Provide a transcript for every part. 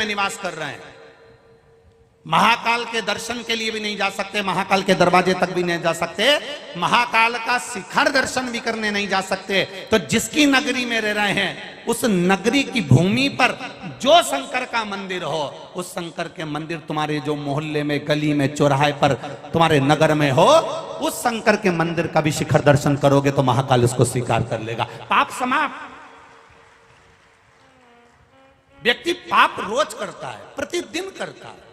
निवास कर रहे हैं, महाकाल के दर्शन के लिए भी नहीं जा सकते, महाकाल के दरवाजे तक भी नहीं जा सकते, महाकाल का शिखर दर्शन भी करने नहीं जा सकते। तो जिसकी नगरी में रह रहे हैं, उस नगरी की भूमि पर जो शंकर का मंदिर हो, उस शंकर के मंदिर तुम्हारे जो मोहल्ले में, गली में, चौराहे पर तुम्हारे नगर में हो, उस शंकर के मंदिर का भी शिखर दर्शन करोगे तो महाकाल उसको स्वीकार कर लेगा। पाप समाप्त। व्यक्ति पाप रोज करता है, प्रतिदिन करता है,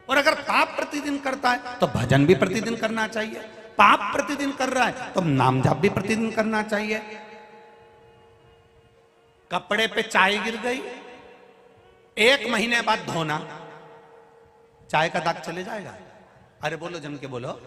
और अगर पाप प्रतिदिन करता है तो भजन भी प्रतिदिन करना चाहिए। पाप प्रतिदिन कर रहा है तो नाम जाप भी प्रतिदिन करना चाहिए। कपड़े पे चाय गिर गई, 1 महीने बाद धोना, चाय का दाग चले जाएगा? अरे बोलो, जम के बोलो,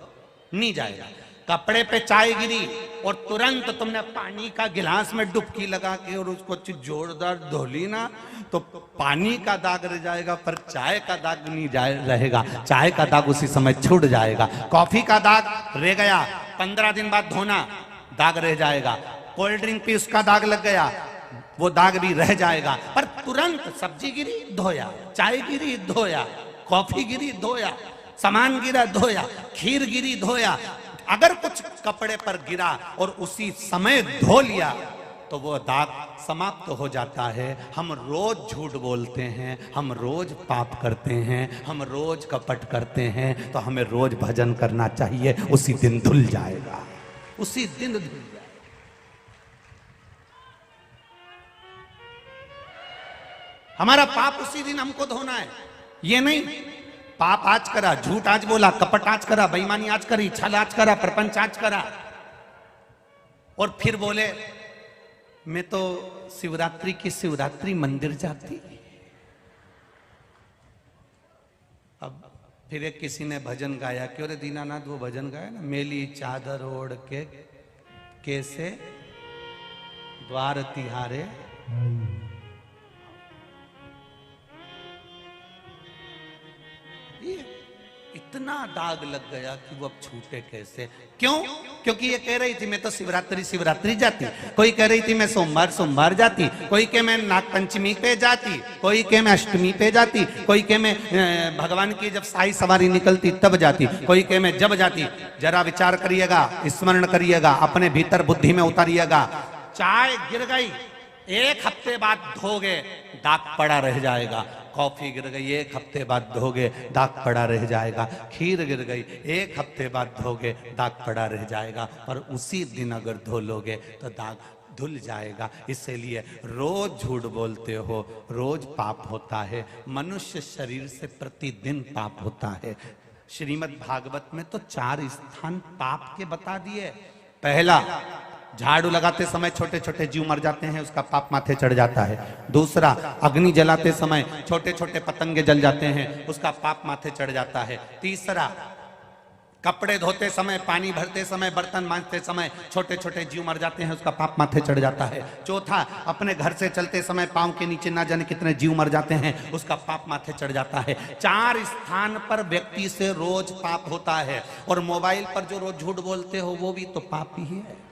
नहीं जाएगा। कपड़े पे चाय गिरी और तुरंत तुमने पानी का गिलास में डुबकी लगा के और उसको जोरदार धो ली ना, तो पानी का दाग रह जाएगा, पर चाय का दाग नहीं रहेगा। चाय का दाग उसी समय छूट जाएगा। कॉफी का दाग रह गया, 15 दिन बाद धोना, दाग रह जाएगा। कोल्ड ड्रिंक पी, उसका दाग लग गया, वो दाग भी रह जाएगा। पर तुरंत सब्जी गिरी, धोया, चाय गिरी, धोया, कॉफी गिरी, धोया, सामान गिरा, धोया, खीर गिरी, धोया। अगर कुछ कपड़े पर गिरा और उसी समय धो लिया तो वो दाग समाप्त हो जाता है। हम रोज झूठ बोलते हैं, हम रोज पाप करते हैं, हम रोज कपट करते हैं, तो हमें रोज भजन करना चाहिए। उसी दिन धुल जाएगा, उसी दिन धुल जाएगा। हमारा पाप उसी दिन हमको धोना है। ये नहीं पाप आज करा, झूठ आज बोला, कपट आज करा, बेईमानी आज करी, छल आज करा, प्रपंच आज करा, और फिर बोले मैं तो शिवरात्रि की शिवरात्रि मंदिर जाती। अब फिर एक किसी ने भजन गाया, क्यों रे दीनानाथ, वो भजन गाया ना, मेली चादर ओढ़ के कैसे द्वार तिहारे। इतना दाग लग गया कि वो अब छूटे कैसे? क्यों? क्योंकि ये कह रही थी मैं तो शिवरात्रि शिवरात्रि जाती, कोई कह रही थी मैं सोमवार सोमवार जाती, कोई कह मैं नागपंचमी पे जाती, कोई कह मैं अष्टमी पे जाती, कोई कह मैं भगवान की जब शाही सवारी निकलती तब जाती, कोई कह मैं जब जाती। जरा विचार करिएगा, स्मरण करिएगा, अपने भीतर बुद्धि में उतारिएगा। चाय गिर गई, 1 हफ्ते बाद धोगे, दाग पड़ा रह जाएगा। कॉफी गिर गई, 1 हफ्ते बाद धोगे, दाग पड़ा रह जाएगा। खीर गिर गई, 1 हफ्ते बाद धोगे, दाग पड़ा रह जाएगा। पर उसी दिन अगर धो लोगे तो दाग धुल जाएगा। इसीलिए रोज झूठ बोलते हो, रोज पाप होता है। मनुष्य शरीर से प्रतिदिन पाप होता है। श्रीमद् भागवत में तो 4 स्थान पाप के बता दिए। पहला, झाड़ू लगाते समय छोटे छोटे जीव मर जाते हैं, उसका पाप माथे चढ़ जाता है। दूसरा, अग्नि जलाते समय छोटे छोटे पतंगे जल जाते हैं, उसका पाप माथे चढ़ जाता है। तीसरा, कपड़े धोते समय, पानी भरते समय, बर्तन मांजते समय छोटे छोटे जीव मर जाते हैं, उसका पाप माथे चढ़ जाता है। चौथा, अपने घर से चलते समय पांव के नीचे ना जाने कितने जीव मर जाते हैं, उसका पाप माथे चढ़ जाता है। 4 स्थान पर व्यक्ति से रोज पाप होता है। और मोबाइल पर जो रोज झूठ बोलते हो वो भी तो पाप ही है।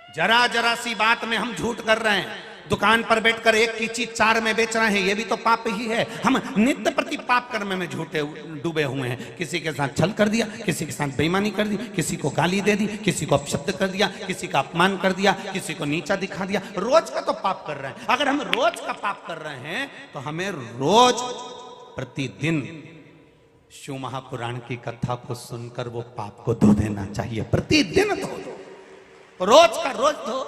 जरा जरा सी बात में हम झूठ कर रहे हैं। दुकान पर बैठकर एक की चीज 4 में बेच रहे हैं, ये भी तो पाप ही है। हम नित्य प्रति पाप कर्म में झूठे डूबे हुए हैं। किसी के साथ छल कर दिया, किसी के साथ बेईमानी कर दी, किसी को गाली दे दी, किसी को अपशब्द कर दिया, किसी का अपमान कर दिया, किसी को नीचा दिखा दिया। रोज का तो पाप कर रहे हैं। अगर हम रोज का पाप कर रहे हैं तो हमें रोज प्रतिदिन शिव महापुराण की कथा को सुनकर वो पाप को धो देना चाहिए। प्रतिदिन धो दो, रोज का रोज धो।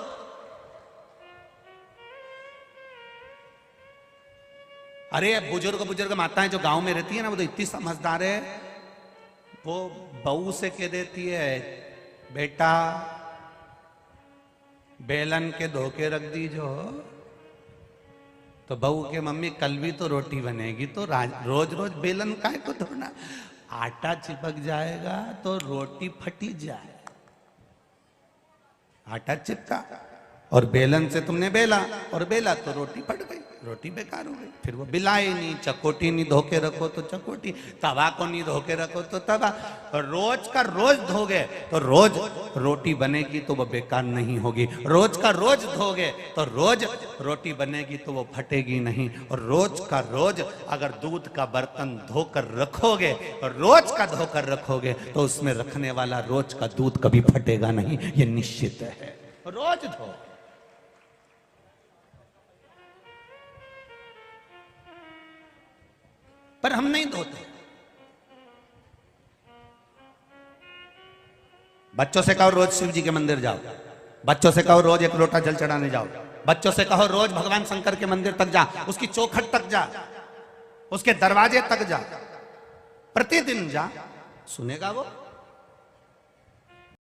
अरे बुजुर्ग माताएं जो गांव में रहती है ना, वो तो इतनी समझदार है, वो बहू से कह देती है, बेटा बेलन के धोके रख दीजो। तो बहू के मम्मी कल भी तो रोटी बनेगी, तो रोज रोज बेलन काहे को धोना, आटा चिपक जाएगा तो रोटी फटी जाए। आटा चिपका और बेलन से तुमने बेला और बेला तो रोटी फट गई। रोटी बेकार हो गई। फिर वो बिलाई नहीं, चकोटी नहीं धोके रखो तो चकोटी, तवा को नहीं धोके रखो तो तवा। रोज का रोज धोगे तो रोज रोटी बनेगी तो वो बेकार नहीं होगी। रोज का रोज धोगे तो रोज रोटी बनेगी तो वो फटेगी नहीं। और रोज का रोज अगर दूध का बर्तन धोकर रखोगे, रोज का धोकर रखोगे, तो उसमें रखने वाला रोज का दूध कभी फटेगा नहीं, ये निश्चित है। रोज धो। पर हम नहीं धोते। बच्चों से कहो रोज शिव जी के मंदिर जाओ, बच्चों से कहो रोज एक लोटा जल चढ़ाने जाओ, बच्चों से कहो रोज भगवान शंकर के मंदिर तक जा, उसकी चौखट तक जा, उसके दरवाजे तक जा, प्रतिदिन जा। सुनेगा वो?